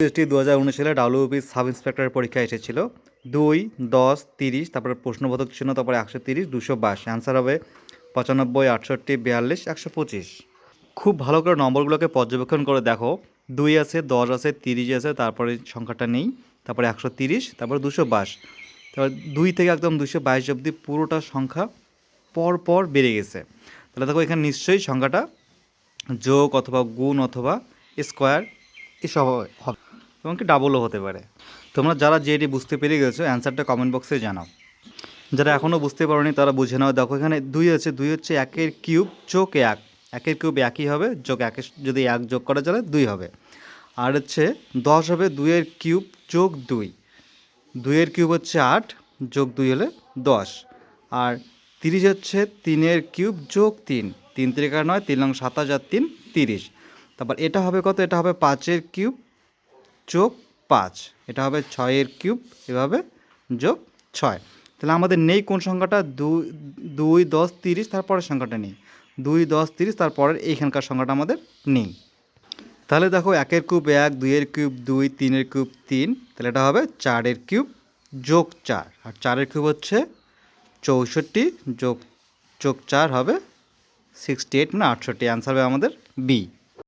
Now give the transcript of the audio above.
ST 2019 সালে WB sub ইন্সপেক্টরের পরীক্ষা এসেছিল 2, 10, 30, তারপরে প্রশ্নবোধক চিহ্ন, তারপরে 130, 222। অ্যান্সার হবে 95, 68, 42, 125। খুব ভালো করে নম্বরগুলোকে পর্যবেক্ষণ করে দেখো, 2 আছে, 10 আছে, 30 আছে, তারপরে সংখ্যাটা নেই, তারপরে 130, তারপরে 222। তারপর 2 থেকে একদম 222 অবধি পুরোটা সংখ্যা পর পর বেড়ে গেছে। তাহলে দেখো এখানে নিশ্চয়ই সংখ্যাটা যোগ অথবা গুণ অথবা স্কোয়ার এসব হবে, এমনকি ডাবলও হতে পারে। তোমরা যারা যেটি বুঝতে পেরে গেছো অ্যান্সারটা কমেন্ট বক্সে জানাও। যারা এখনও বুঝতে পারোনি তারা বুঝে নাও। দেখো এখানে 2 আছে, 2 হচ্ছে 1 কিউব যোগ 1, 1 কিউব 1ই হবে, যোগ 1 যদি 1 যোগ করা যায় 2 হবে। আর হচ্ছে 10 হবে 2 কিউব যোগ 2, 2 কিউব হচ্ছে 8, যোগ 2 হলে 10। আর 30 হচ্ছে 3 কিউব যোগ 3, 3 3 9, 3 নং 27 আর 3 30। তারপর এটা হবে কত? এটা হবে 5 কিউব যোগ 5, এটা হবে 6 কিউব, এভাবে যোগ 6। তাহলে আমাদের নেই কোন সংখ্যাটা? 2, 10, 30, তারপরের সংখ্যাটা নেই। 2, 10, 30, তারপরের এইখানকার সংখ্যাটা আমাদের নেই। তাহলে দেখো 1 কিউব 1, 2 কিউব 2, 3 কিউব 3, তাহলে এটা হবে 4 কিউব যোগ 4। আর 4 কিউব হচ্ছে 64, যোগ যোগ 4 হবে 68, মানে 68। অ্যান্সার হবে আমাদের বি।